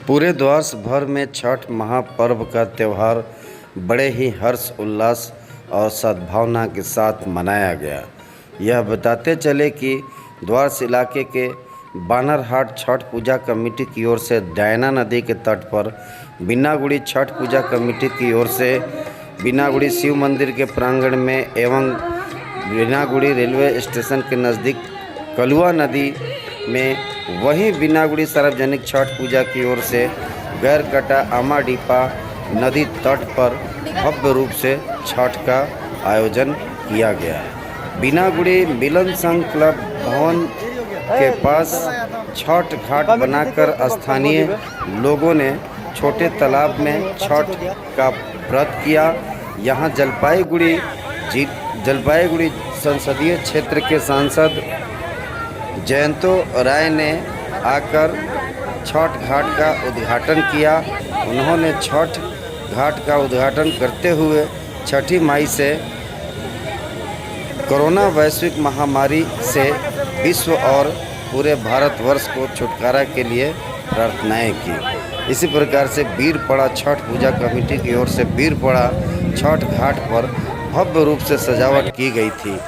पूरे द्वार भर में छठ महापर्व का त्यौहार बड़े ही हर्ष उल्लास और सद्भावना के साथ मनाया गया। यह बताते चले कि द्वारस इलाके के बानरहाट छठ पूजा कमेटी की ओर से डायना नदी के तट पर बिनागुड़ी छठ पूजा कमेटी की ओर से बिनागुड़ी शिव मंदिर के प्रांगण में एवं बिनागुड़ी रेलवे स्टेशन के नज़दीक कलुआ नदी में, वहीं बिनागुड़ी सार्वजनिक छठ पूजा की ओर से गैरकटा आमाडीपा नदी तट पर भव्य रूप से छठ का आयोजन किया गया। बिनागुड़ी मिलन संघ क्लब भवन के पास छठ घाट बनाकर स्थानीय लोगों ने छोटे तालाब में छठ का व्रत किया। यहां जलपाईगुड़ी संसदीय क्षेत्र के सांसद जयंतो राय ने आकर छठ घाट का उद्घाटन किया। उन्होंने छठ घाट का उद्घाटन करते हुए छठी माई से कोरोना वैश्विक महामारी से विश्व और पूरे भारतवर्ष को छुटकारा के लिए प्रार्थनाएं की। इसी प्रकार से बीरपड़ा छठ पूजा कमेटी की ओर से बीरपड़ा छठ घाट पर भव्य रूप से सजावट की गई थी।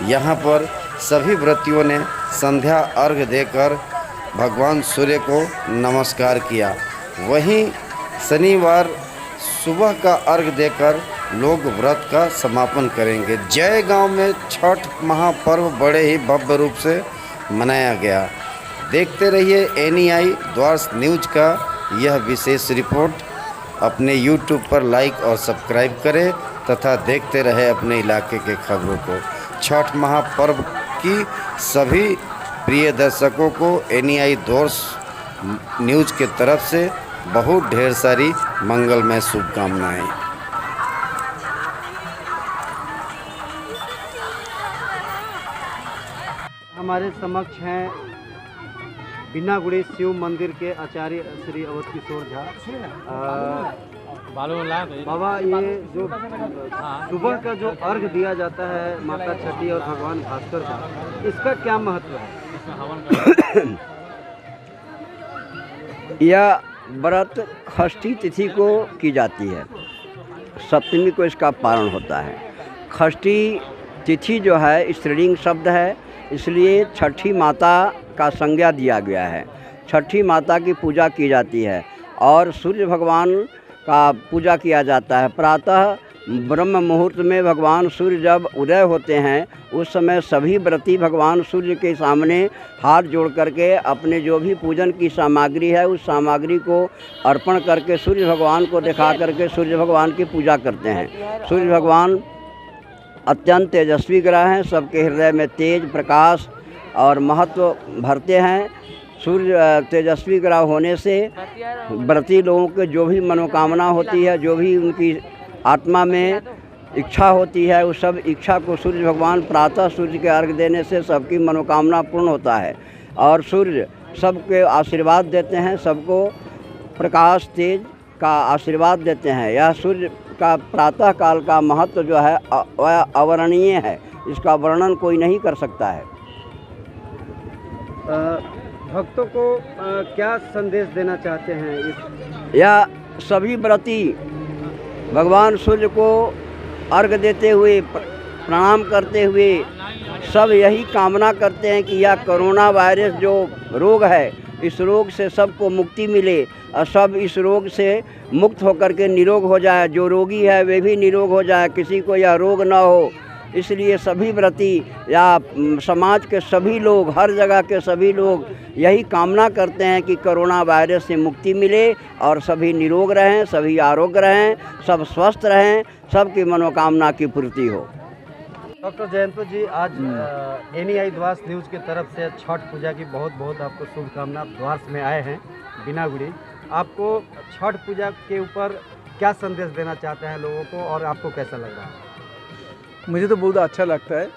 यहां पर सभी व्रतियों ने संध्या अर्घ्य देकर भगवान सूर्य को नमस्कार किया। वहीं शनिवार सुबह का अर्घ्य देकर लोग व्रत का समापन करेंगे। जय गांव में छठ महापर्व बड़े ही भव्य रूप से मनाया गया। देखते रहिए NEI द्वारस न्यूज का यह विशेष रिपोर्ट। अपने YouTube पर लाइक और सब्सक्राइब करें तथा देखते रहे अपने इलाके के खबरों को। छठ महापर्व की सभी प्रिय दर्शकों को NEI द्वारस न्यूज के तरफ से बहुत ढेर सारी मंगलमय शुभकामनाएं। हमारे समक्ष हैं बिनागुड़ी शिव मंदिर के आचार्य श्री अवध किशोर झा। बाबा, ये जो सुबह का जो अर्घ दिया जाता है माता छठी और भगवान भास्कर का, इसका क्या महत्व है? यह व्रत षष्ठी तिथि को की जाती है, सप्तमी को इसका पारण होता है। षष्ठी तिथि जो है स्त्रीलिंग शब्द है, इसलिए छठी माता का संज्ञा दिया गया है। छठी माता की पूजा की जाती है और सूर्य भगवान का पूजा किया जाता है। प्रातः ब्रह्म मुहूर्त में भगवान सूर्य जब उदय होते हैं उस समय सभी व्रती भगवान सूर्य के सामने हाथ जोड़ करके अपने जो भी पूजन की सामग्री है उस सामग्री को अर्पण करके सूर्य भगवान को दिखा करके सूर्य भगवान की पूजा करते हैं। सूर्य भगवान अत्यंत तेजस्वी ग्रह हैं, सबके हृदय में तेज प्रकाश और महत्व भरते हैं। सूर्य तेजस्वी ग्रह होने से व्रती लोगों के जो भी मनोकामना होती है, जो भी उनकी आत्मा में इच्छा होती है, उस सब इच्छा को सूर्य भगवान प्रातः सूर्य के अर्घ देने से सबकी मनोकामना पूर्ण होता है। और सूर्य सबके आशीर्वाद देते हैं, सबको प्रकाश तेज का आशीर्वाद देते हैं। यह सूर्य का प्रातः काल का महत्व जो है वह अवर्णनीय है, इसका वर्णन कोई नहीं कर सकता है। भक्तों को क्या संदेश देना चाहते हैं? यह सभी व्रती भगवान सूर्य को अर्घ्य देते हुए प्रणाम करते हुए सब यही कामना करते हैं कि यह कोरोना वायरस जो रोग है इस रोग से सबको मुक्ति मिले और सब इस रोग से मुक्त होकर के निरोग हो जाए। जो रोगी है वे भी निरोग हो जाए, किसी को यह रोग न हो। इसलिए सभी व्रती या समाज के सभी लोग, हर जगह के सभी लोग यही कामना करते हैं कि कोरोना वायरस से मुक्ति मिले और सभी निरोग रहें, सभी आरोग्य रहें, सब स्वस्थ रहें, सबकी मनोकामना की पूर्ति हो। डॉक्टर जयंतो जी, आज NEI द्वारस न्यूज़ की तरफ से छठ पूजा की बहुत बहुत आपको शुभकामना। द्वारस में आए हैं बिनागुड़ी, आपको छठ पूजा के ऊपर क्या संदेश देना चाहते हैं लोगों को और आपको कैसा लग रहा है? मुझे तो बहुत अच्छा लगता है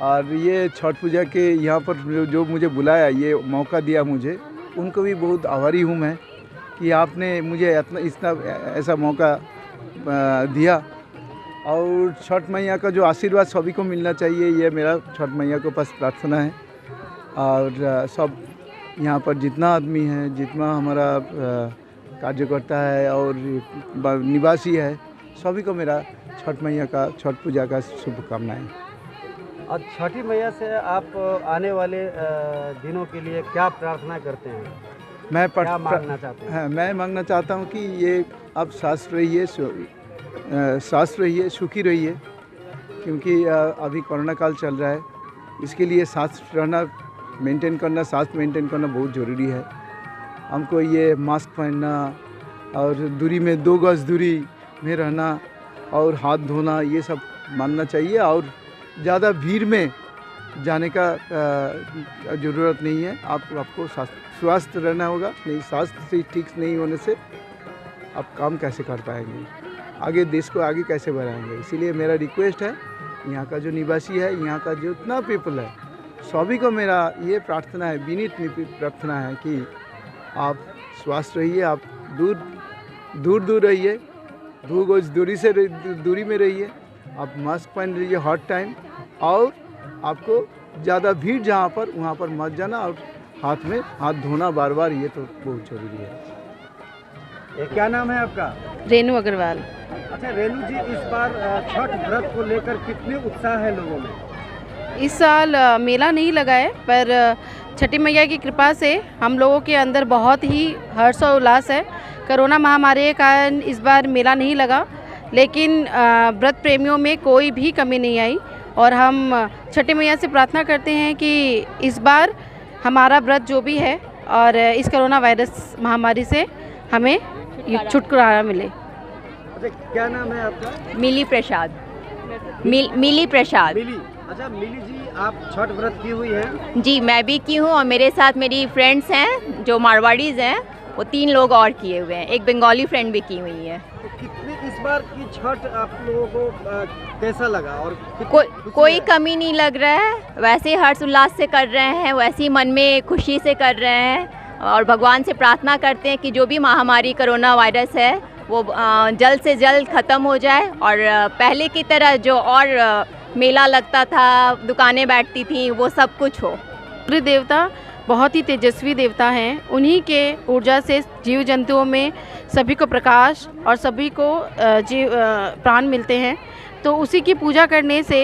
और ये छठ पूजा के यहाँ पर जो मुझे बुलाया, ये मौका दिया मुझे, उनको भी बहुत आभारी हूँ मैं कि आपने मुझे इतना ऐसा मौका दिया। और छठ मैया का जो आशीर्वाद सभी को मिलना चाहिए, ये मेरा छठ मैया को बस प्रार्थना है। और सब यहाँ पर जितना आदमी है, जितना हमारा कार्यकर्ता है और निवासी है, सभी को मेरा छठ मैया का, छठ पूजा का शुभकामनाएं। और छठी मैया से आप आने वाले दिनों के लिए क्या प्रार्थना करते हैं? मैं क्या मांगना चाहते हैं? हाँ, मैं मांगना चाहता हूँ कि ये आप स्वस्थ रहिए, स्वस्थ रहिए, सुखी रहिए, क्योंकि अभी कोरोना काल चल रहा है। इसके लिए स्वास्थ्य रहना, मेंटेन करना, स्वास्थ्य मेंटेन करना बहुत ज़रूरी है। हमको ये मास्क पहनना और दूरी में 2 गज दूरी में रहना और हाथ धोना, ये सब मानना चाहिए। और ज़्यादा भीड़ में जाने का ज़रूरत नहीं है। आपको स्वस्थ रहना होगा, नहीं स्वास्थ्य से ठीक नहीं होने से आप काम कैसे कर पाएंगे, आगे देश को आगे कैसे बढ़ाएंगे। इसीलिए मेरा रिक्वेस्ट है, यहाँ का जो निवासी है, यहाँ का जितना पीपल है, सभी को मेरा ये प्रार्थना है, विनीत प्रार्थना है कि आप स्वस्थ रहिए, आप दूर रहिए, 2 गज दूरी में रहिए, आप मास्क पहन लीजिए हर टाइम, और आपको ज़्यादा भीड़ जहाँ पर वहाँ पर मत जाना, और हाथ में हाथ धोना बार, ये तो बहुत ज़रूरी है। ये क्या नाम है आपका? रेनू अग्रवाल। अच्छा रेनू जी, इस बार छठ व्रत को लेकर कितने उत्साह है लोगों में? इस साल मेला नहीं लगा है, पर छठी मैया की कृपा से हम लोगों के अंदर बहुत ही हर्ष और उल्लास है। कोरोना महामारी के कारण इस बार मेला नहीं लगा, लेकिन व्रत प्रेमियों में कोई भी कमी नहीं आई, और हम छठी मैया से प्रार्थना करते हैं कि इस बार हमारा व्रत जो भी है और इस कोरोना वायरस महामारी से हमें छुटकारा मिले। अच्छा क्या नाम है आपका? मिली प्रसाद। मिली प्रसाद। मिली। अच्छा मिली जी, आप छठ व्रत की हुई है? जी मैं भी की हूँ, और मेरे साथ मेरी फ्रेंड्स हैं जो मारवाड़ीज़ हैं, वो 3 लोग और किए हुए हैं, एक बंगाली फ्रेंड भी की हुई है। तो कितनी इस बार की छठ आप लोगों को कैसा लगा? और कोई कमी नहीं लग रहा है, वैसे ही हर्ष उल्लास से कर रहे हैं, वैसे ही मन में खुशी से कर रहे हैं, और भगवान से प्रार्थना करते हैं कि जो भी महामारी कोरोना वायरस है वो जल्द से जल्द ख़त्म हो जाए, और पहले की तरह जो और मेला लगता था, दुकानें बैठती थी, वो सब कुछ हो। सूर्य देवता बहुत ही तेजस्वी देवता हैं, उन्हीं के ऊर्जा से जीव जंतुओं में सभी को प्रकाश और सभी को प्राण मिलते हैं। तो उसी की पूजा करने से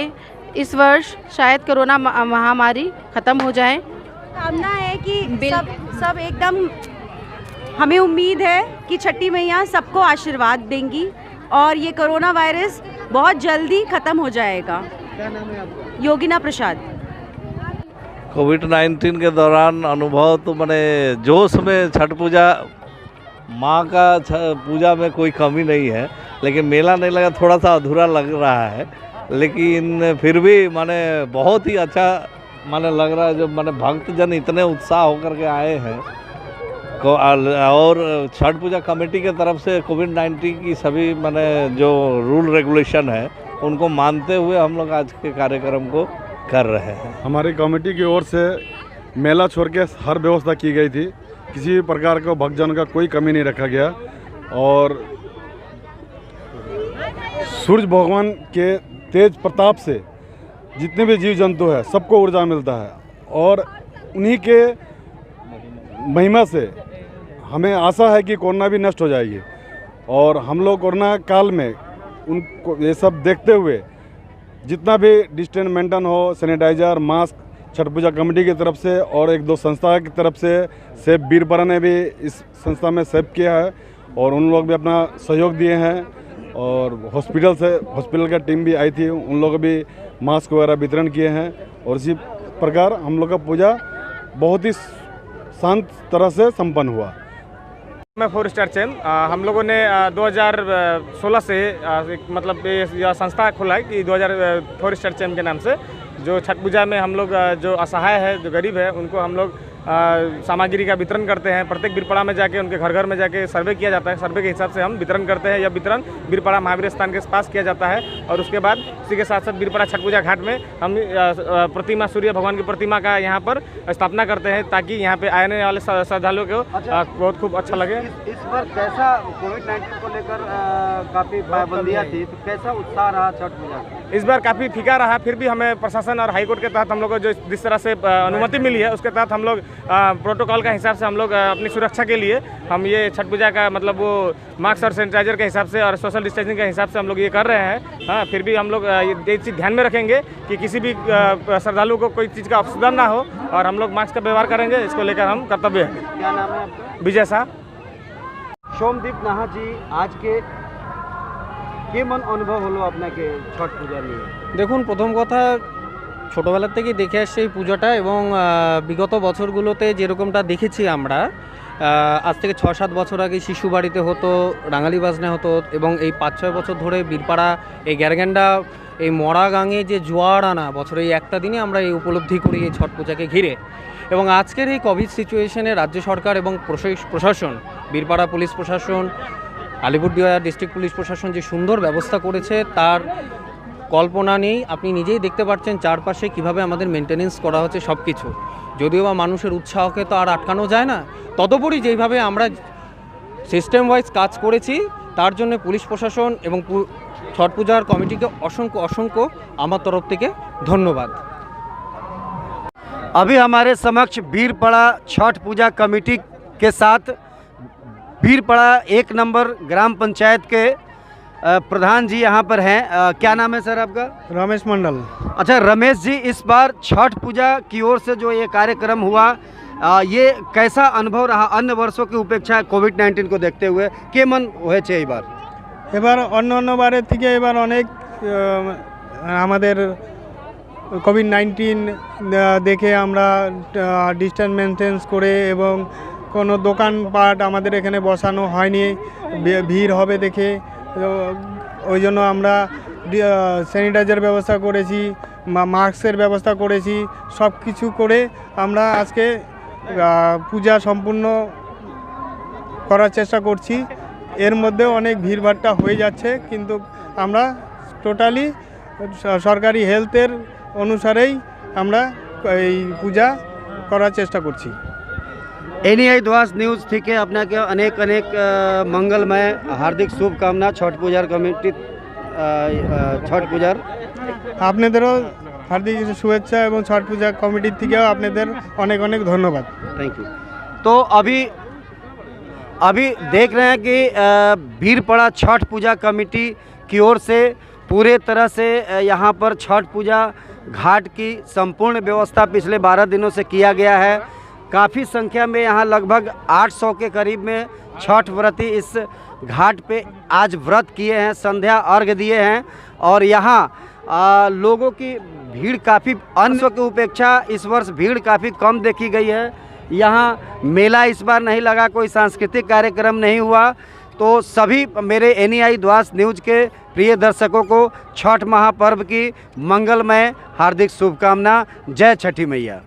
इस वर्ष शायद कोरोना महामारी ख़त्म हो जाए। कामना है कि सब एकदम, हमें उम्मीद है कि छठी मैया सबको आशीर्वाद देंगी और ये कोरोना वायरस बहुत जल्दी ख़त्म हो जाएगा। क्या नाम है आपका? योगिना प्रसाद। कोविड-19 के दौरान अनुभव तो मैंने जोश में छठ पूजा, माँ का पूजा में कोई कमी नहीं है, लेकिन मेला नहीं लगा, थोड़ा सा अधूरा लग रहा है, लेकिन फिर भी माने बहुत ही अच्छा माने लग रहा है। जो माने भक्तजन इतने उत्साह होकर के आए हैं, और छठ पूजा कमेटी के तरफ से कोविड-19 की सभी माने जो रूल रेगुलेशन है उनको मानते हुए हम लोग आज के कार्यक्रम को कर रहे हैं। हमारी कमेटी की ओर से मेला छोड़ के हर व्यवस्था की गई थी, किसी भी प्रकार का भक्तजन का कोई कमी नहीं रखा गया, और सूर्य भगवान के तेज प्रताप से जितने भी जीव जंतु है सबको ऊर्जा मिलता है, और उन्हीं के महिमा से हमें आशा है कि कोरोना भी नष्ट हो जाएगी। और हम लोग कोरोना काल में उनको ये सब देखते हुए जितना भी डिस्टेंस मेंटेन हो, सैनिटाइजर, मास्क छठ पूजा कमेटी की तरफ से और 1-2 संस्था की तरफ से, सेब बीरपरा ने भी इस संस्था में सेब किया है, और उन लोग भी अपना सहयोग दिए हैं, और हॉस्पिटल का टीम भी आई थी, उन लोग भी मास्क वगैरह वितरण किए हैं, और इसी प्रकार हम लोग का पूजा बहुत ही शांत तरह से संपन्न हुआ। मैं 4 स्टार चैन, हम लोगों ने 2016 से मतलब यह संस्था खोला है कि 4 स्टार चैन के नाम से, जो छठ पूजा में हम लोग जो असहाय है, जो गरीब है, उनको हम लोग सामग्री का वितरण करते हैं। प्रत्येक बीरपड़ा में जाके उनके घर घर में जाके सर्वे किया जाता है, सर्वे के हिसाब से हम वितरण करते हैं। यह वितरण बीरपड़ा महावीर स्थान के पास किया जाता है, और उसके बाद इसी के साथ साथ बीरपड़ा छठ पूजा घाट में हम प्रतिमा, सूर्य भगवान की प्रतिमा का यहाँ पर स्थापना करते हैं, ताकि यहाँ पे आने वाले श्रद्धालुओं को बहुत खूब अच्छा लगे। इस बार कैसा कोविड-19 को लेकर काफ़ी पाबंदियाँ थी, तो कैसा उत्साह रहा छठ पूजा? इस बार काफ़ी फीका रहा, फिर भी हमें प्रशासन और हाईकोर्ट के तहत हम लोग को जो जिस तरह से अनुमति मिली है, उसके तहत हम लोग प्रोटोकॉल का हिसाब से हम लोग अपनी सुरक्षा के लिए हम ये छठ पूजा का मतलब वो मास्क और सैनिटाइजर के हिसाब से और सोशल डिस्टेंसिंग के हिसाब से हम लोग ये कर रहे हैं। हाँ, फिर भी हम लोग ये चीज़ ध्यान में रखेंगे कि किसी भी श्रद्धालु को कोई चीज़ का अपशब्द ना हो और हम लोग मास्क का व्यवहार करेंगे, इसको लेकर हम कर्तव्य है। क्या नाम है आपका? विजय शाह। सोमदीप नाहा जी, आज के কেমন অনুভব হলো আপনাকে ছট পূজা নিয়ে? দেখুন, প্রথম কথা ছোটোবেলার থেকেই দেখে আসছে এই পুজোটা এবং বিগত বছরগুলোতে যেরকমটা দেখেছি আমরা, আজ থেকে 6-7 বছর আগে শিশু বাড়িতে হতো, রাঙালি বাজনা হতো এবং এই 5-6 বছর ধরে বীরপাড়া এই গ্যারগেন্ডা এই মরা গাঙে যে জোয়ার আনা বছরে এই একটা দিনে আমরা এই উপলব্ধি করি এই ছট পূজাকে ঘিরে। এবং আজকের এই কোভিড সিচুয়েশনে রাজ্য সরকার এবং প্রশাসন, বীরপাড়া পুলিশ প্রশাসন, আলিপুরদুয়ার ডিস্ট্রিক্ট পুলিশ প্রশাসন যে সুন্দর ব্যবস্থা করেছে তার কল্পনা নেই। আপনি নিজেই দেখতে পাচ্ছেন চারপাশে কিভাবে আমাদের মেনটেনেন্স করা হচ্ছে সব কিছু। যদিও বা মানুষের উৎসাহকে তো আর আটকানো যায় না, তদুপরি যেইভাবে আমরা সিস্টেম ওয়াইজ কাজ করেছি তার জন্য পুলিশ প্রশাসন এবং ছট পূজার কমিটিকে অসংখ্য আমার তরফ থেকে ধন্যবাদ। अभी हमारे समक्ष बीरपड़ा छठ पूजा कमेटी के साथ बीरपड़ा 1 नंबर ग्राम पंचायत के प्रधान जी यहाँ पर हैं। क्या नाम है सर आपका? रमेश मंडल। अच्छा रमेश जी, इस बार छठ पूजा की ओर से जो ये कार्यक्रम हुआ, ये कैसा अनुभव रहा अन्य वर्षों की उपेक्षा कोविड-19 को देखते हुए? केमन হয়েছে এইবার? এবার অন্য বারের থেকে এবার অনেক আমাদের কোভিড-19 দেখে আমরা ডিস্টেন্স মেনটেন্স করে এবং কোনো দোকানপাট আমাদের এখানে বসানো হয়নি, ভিড় হবে দেখে, ওই জন্য আমরা স্যানিটাইজার ব্যবস্থা করেছি, মাস্কের ব্যবস্থা করেছি, সব কিছু করে আমরা আজকে পূজা সম্পূর্ণ করার চেষ্টা করছি। এর মধ্যে অনেক ভিড়ভাট্টা হয়ে যাচ্ছে, কিন্তু আমরা টোটালি সরকারি হেলথের অনুসারেই আমরা এই পূজা করার চেষ্টা করছি। एनआई द्वास न्यूज़ থেকে আপনাকে অনেক মঙ্গলময় হার্দিক শুভকামনা ছট পূজার কমিটি ছট পূজার আপনাদেরও হার্দিক শুভেচ্ছা এবং ছট পূজা কমিটির থেকেও আপনাদের অনেক ধন্যবাদ। Thank you. तो अभी देख रहे हैं कि बीरपड़ा छठ पूजा कमेटी की ओर से पूरे तरह से यहाँ पर छठ पूजा घाट की संपूर्ण व्यवस्था पिछले 12 दिनों से किया गया है। काफ़ी संख्या में यहाँ लगभग 800 के करीब में छठ व्रती इस घाट पे आज व्रत किए हैं, संध्या अर्घ दिए हैं और यहाँ लोगों की भीड़ काफ़ी अन्य की उपेक्षा इस वर्ष भीड़ काफ़ी कम देखी गई है। यहाँ मेला इस बार नहीं लगा, कोई सांस्कृतिक कार्यक्रम नहीं हुआ। तो सभी मेरे एनआई द्वास न्यूज़ के प्रिय दर्शकों को छठ महापर्व की मंगलमय हार्दिक शुभकामना। जय छठी मैया।